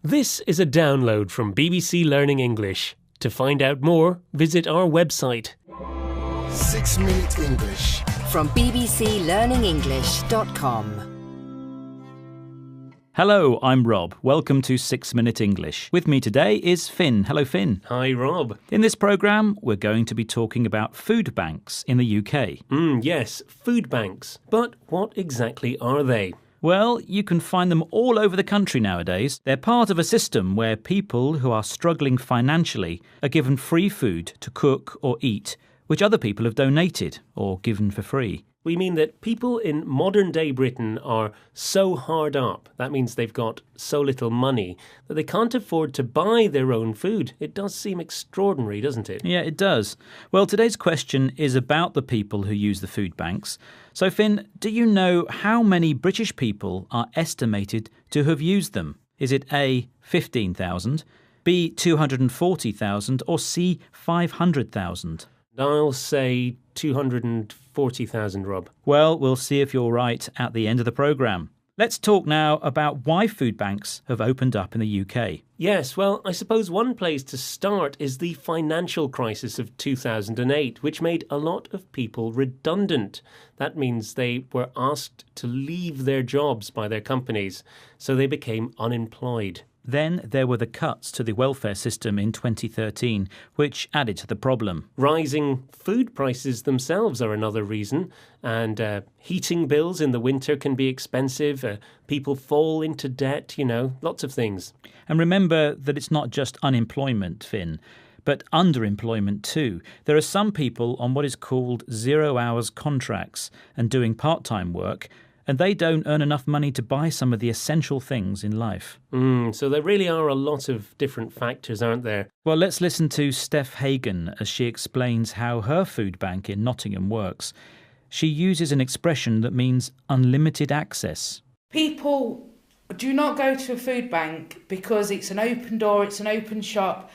This is a download from BBC Learning English. To find out more, visit our website. 6 Minute English from bbclearningenglish.com. Hello, I'm Rob. Welcome to 6 Minute English. With me today is Finn. Hello, Finn. Hi, Rob. In this programme, we're going to be talking about food banks in the UK. Yes, food banks. But what exactly are they? Well, you can find them all over the country nowadays. They're part of a system where people who are struggling financially are given free food to cook or eat, which other people have donated or given for free. We mean that people in modern-day Britain are so hard up, that means they've got so little money, that they can't afford to buy their own food. It does seem extraordinary, doesn't it? Yeah, it does. Well, today's question is about the people who use the food banks. So, Finn, do you know how many British people are estimated to have used them? Is it A, 15,000, B, 240,000, or C, 500,000? I'll say 240,000, Rob. Well, we'll see if you're right at the end of the programme. Let's talk now about why food banks have opened up in the UK. Yes, well, I suppose one place to start is the financial crisis of 2008, which made a lot of people redundant. That means they were asked to leave their jobs by their companies, so they became unemployed. Then there were the cuts to the welfare system in 2013, which added to the problem. Rising food prices themselves are another reason, and heating bills in the winter can be expensive. People fall into debt, lots of things. And remember that it's not just unemployment, Finn, but underemployment too. There are some people on what is called 0 hours contracts and doing part-time work, and they don't earn enough money to buy some of the essential things in life. So there really are a lot of different factors, aren't there? Well, let's listen to Steph Hagan as she explains how her food bank in Nottingham works. She uses an expression that means unlimited access. People do not go to a food bank because it's an open door, it's an open shop.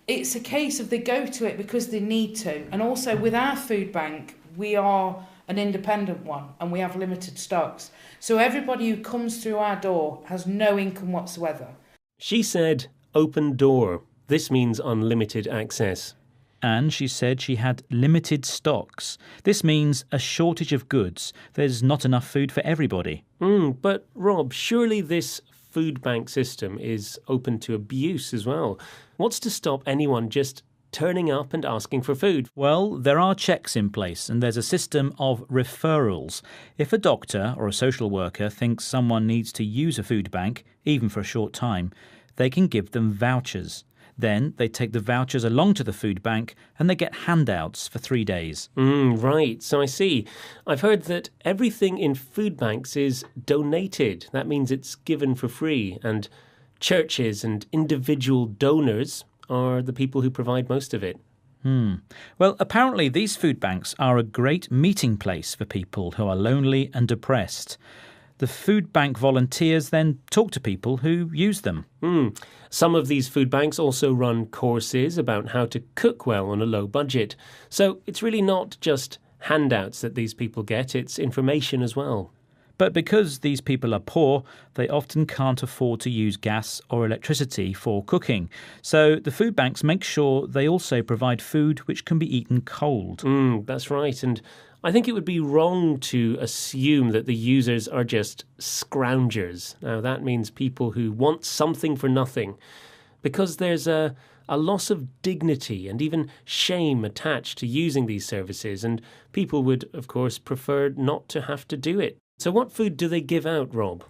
It's a case of they go to it because they need to. And also with our food bank, we are an independent one and we have limited stocks. So everybody who comes through our door has no income whatsoever. She said open door. This means unlimited access. And she said she had limited stocks. This means a shortage of goods. There's not enough food for everybody. But Rob, surely this food bank system is open to abuse as well. What's to stop anyone just turning up and asking for food? Well, there are checks in place and there's a system of referrals. If a doctor or a social worker thinks someone needs to use a food bank, even for a short time, they can give them vouchers. Then they take the vouchers along to the food bank and they get handouts for 3 days. Right, so I see. I've heard that everything in food banks is donated. That means it's given for free, and churches and individual donors are the people who provide most of it. Well, apparently these food banks are a great meeting place for people who are lonely and depressed. The food bank volunteers then talk to people who use them. Some of these food banks also run courses about how to cook well on a low budget. So it's really not just handouts that these people get, it's information as well. But because these people are poor, they often can't afford to use gas or electricity for cooking. So the food banks make sure they also provide food which can be eaten cold. That's right. And I think it would be wrong to assume that the users are just scroungers. Now, that means people who want something for nothing, because there's a loss of dignity and even shame attached to using these services, and people would, of course, prefer not to have to do it. So what food do they give out, Rob?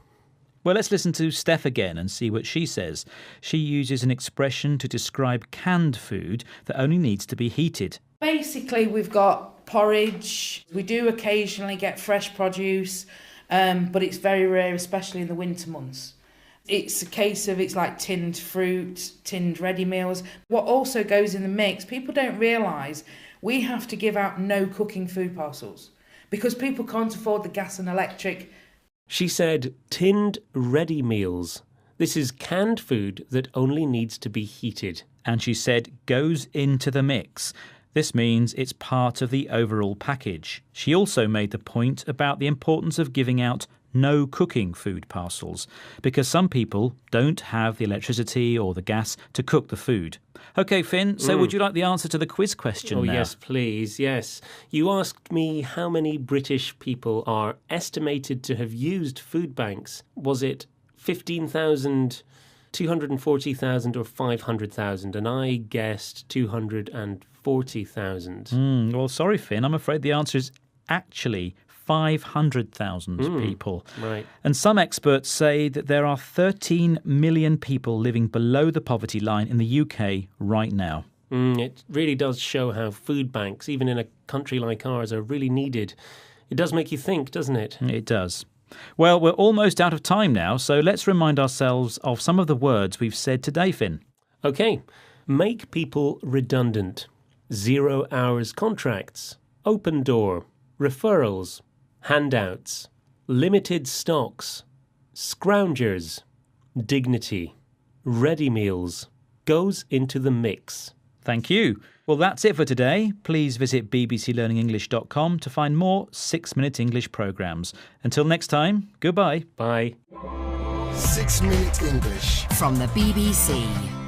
Well, let's listen to Steph again and see what she says. She uses an expression to describe canned food that only needs to be heated. Basically, we've got porridge. We do occasionally get fresh produce, but it's very rare, especially in the winter months. It's a case of it's like tinned fruit, tinned ready meals. What also goes in the mix, people don't realise we have to give out no cooking food parcels because people can't afford the gas and electric. She said tinned ready meals. This is canned food that only needs to be heated. And she said goes into the mix. This means it's part of the overall package. She also made the point about the importance of giving out no cooking food parcels, because some people don't have the electricity or the gas to cook the food. OK, Finn, so would you like the answer to the quiz question now? Yes, please, yes. You asked me how many British people are estimated to have used food banks. Was it 15,000, 240,000 or 500,000? And I guessed 240,000. Well, sorry, Finn, I'm afraid the answer is actually 500,000 people. Right. And some experts say that there are 13 million people living below the poverty line in the UK right now. It really does show how food banks, even in a country like ours, are really needed. It does make you think, doesn't it? It does. Well, we're almost out of time now, so let's remind ourselves of some of the words we've said today, Finn. OK. Make people redundant. 0 hours contracts. Open door. Referrals. Handouts. Limited stocks. Scroungers. Dignity. Ready meals. Goes into the mix. Thank you. Well, that's it for today. Please visit bbclearningenglish.com to find more 6-Minute English programmes. Until next time, goodbye. Bye. 6 Minute English from the BBC.